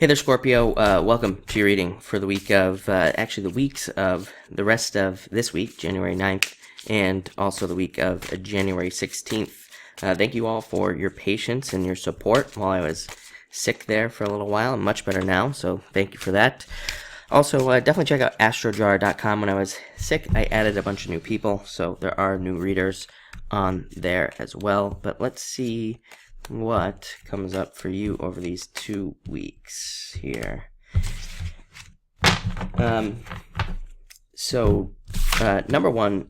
Hey there, Scorpio. Welcome to your reading for the week of, actually, the weeks of the rest of this week, January 9th, and also the week of January 16th. Thank you all for your patience and your support while I was sick there for a little while. I'm much better now, so thank you for that. Also, definitely check out astrojar.com. When I was sick, I added a bunch of new people, so there are new readers on there as well. But let's see what comes up for you over these 2 weeks here. Number one,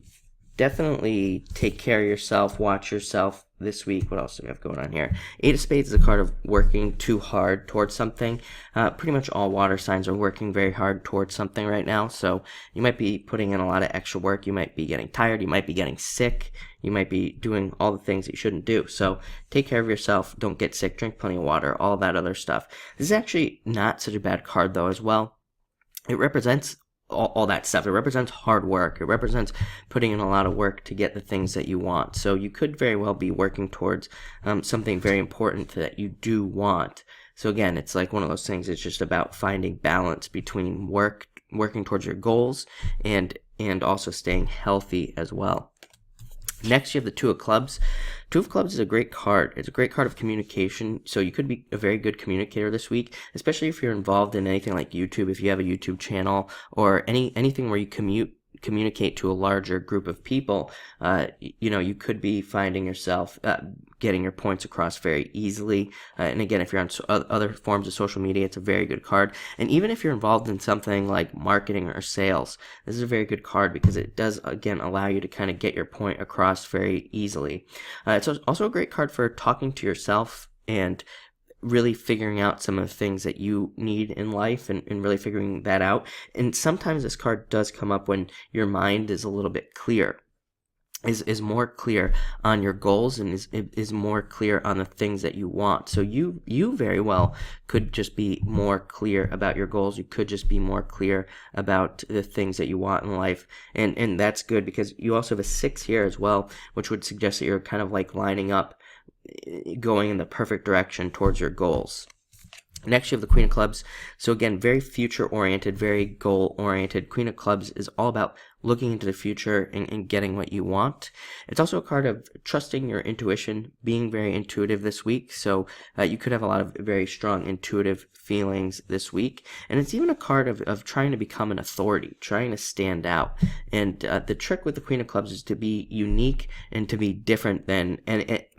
definitely take care of yourself, watch yourself this week. What else do we have going on here? Eight of Spades is a card of working too hard towards something. Pretty much all water signs are working very hard towards something right now, so you might be putting in a lot of extra work. You might be getting tired. You might be getting sick. You might be doing all the things that you shouldn't do. So take care of yourself. Don't get sick. Drink plenty of water. All that other stuff. This is actually not such a bad card, though, as well. It represents all that stuff. It represents hard work. It represents putting in a lot of work to get the things that you want. So you could very well be working towards something very important that you do want. So again, it's like one of those things. It's just about finding balance between working towards your goals, and also staying healthy as well. Next, you have the Two of Clubs. Two of Clubs is a great card. It's a great card of communication, so you could be a very good communicator this week, especially if you're involved in anything like YouTube, if you have a YouTube channel, or anything where you communicate to a larger group of people. You could be finding yourself getting your points across very easily. And again, if you're on other forms of social media, it's a very good card. And even if you're involved in something like marketing or sales, this is a very good card because it does, again, allow you to kind of get your point across very easily. It's also a great card for talking to yourself and really figuring out some of the things that you need in life, and really figuring that out. And sometimes this card does come up when your mind is a little bit clear, is more clear on your goals, and is more clear on the things that you want. So you very well could just be more clear about your goals. You could just be more clear about the things that you want in life. And that's good because you also have a 6 here as well, which would suggest that you're kind of like lining up, going in the perfect direction towards your goals. Next, you have the Queen of Clubs. So again, very future-oriented, very goal-oriented. Queen of Clubs is all about looking into the future and getting what you want. It's also a card of trusting your intuition, being very intuitive this week. So you could have a lot of very strong intuitive feelings this week. And it's even a card of trying to become an authority, trying to stand out. And the trick with the Queen of Clubs is to be unique and to be different than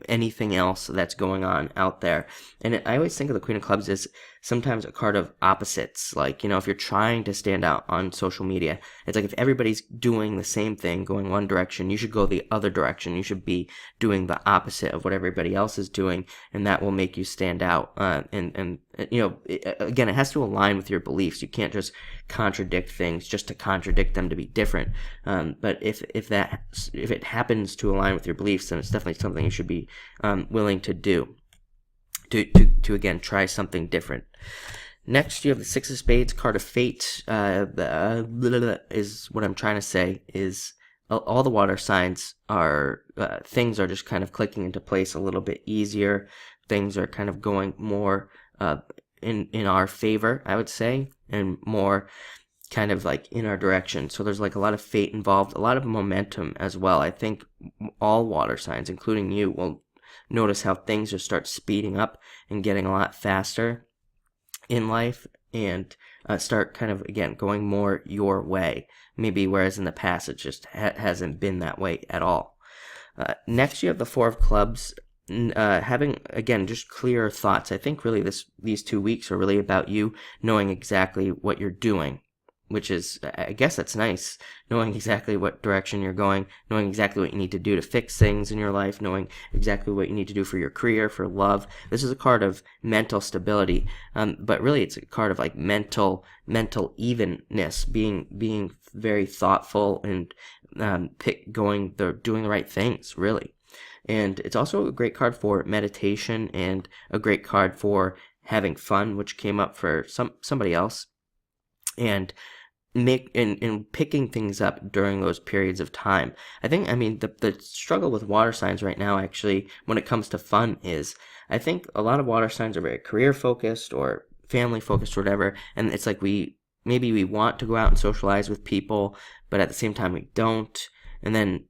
anything else that's going on out there. And I always think of the Queen of Clubs as sometimes a card of opposites. Like, if you're trying to stand out on social media, it's like if everybody's doing the same thing, going one direction, you should go the other direction. You should be doing the opposite of what everybody else is doing, and that will make you stand out. Again, it has to align with your beliefs. You can't just contradict things just to contradict them to be different. But if it happens to align with your beliefs, then it's definitely something you should be willing to do. To again try something different. Next, you have the 6 of Spades, card of fate. Is what I'm trying to say is all the water signs are things are just kind of clicking into place a little bit easier. Things are kind of going more in our favor, I would say, and more kind of like in our direction. So there's like a lot of fate involved, a lot of momentum as well. I think all water signs, including you, will notice how things just start speeding up and getting a lot faster in life, and start kind of, again, going more your way. Maybe whereas in the past it just hasn't been that way at all. Next, you have the 4 of Clubs. Having, again, just clearer thoughts. I think really these 2 weeks are really about you knowing exactly what you're doing, which is, I guess that's nice, knowing exactly what direction you're going, knowing exactly what you need to do to fix things in your life, knowing exactly what you need to do for your career, for love. This is a card of mental stability, but really it's a card of like mental evenness, being very thoughtful and doing the right things, really. And it's also a great card for meditation and a great card for having fun, which came up for somebody else. And picking things up during those periods of time. The struggle with water signs right now, actually, when it comes to fun, is I think a lot of water signs are very career focused or family focused or whatever, and it's like maybe we want to go out and socialize with people, but at the same time we don't. And then,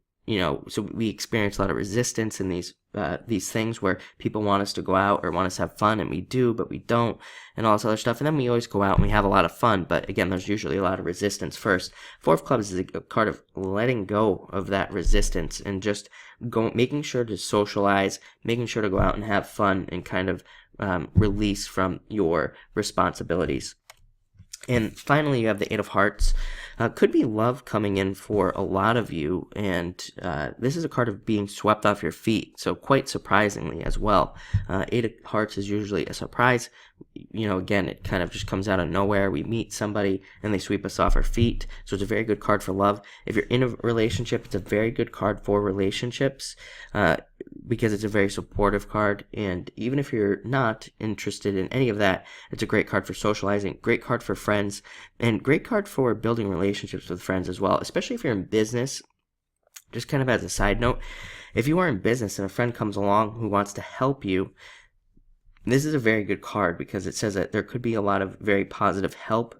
so we experience a lot of resistance in these things where people want us to go out or want us to have fun, and we do, but we don't, and all this other stuff. And then we always go out and we have a lot of fun, but again, there's usually a lot of resistance first. Four of Clubs is a card of letting go of that resistance and just making sure to socialize, making sure to go out and have fun and kind of release from your responsibilities. And finally, you have the Eight of Hearts. Could be love coming in for a lot of you, and this is a card of being swept off your feet, so quite surprisingly as well. Eight of Hearts is usually a surprise. Again, it kind of just comes out of nowhere. We meet somebody and they sweep us off our feet, so it's a very good card for love. If you're in a relationship, it's a very good card for relationships because it's a very supportive card. And even if you're not interested in any of that, it's a great card for socializing, great card for friends, and great card for building relationships with friends as well, especially if you're in business. Just kind of as a side note, if you are in business and a friend comes along who wants to help you, this is a very good card because it says that there could be a lot of very positive help,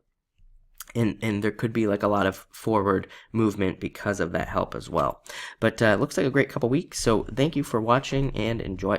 and there could be like a lot of forward movement because of that help as well. But looks like a great couple weeks, so thank you for watching and enjoy.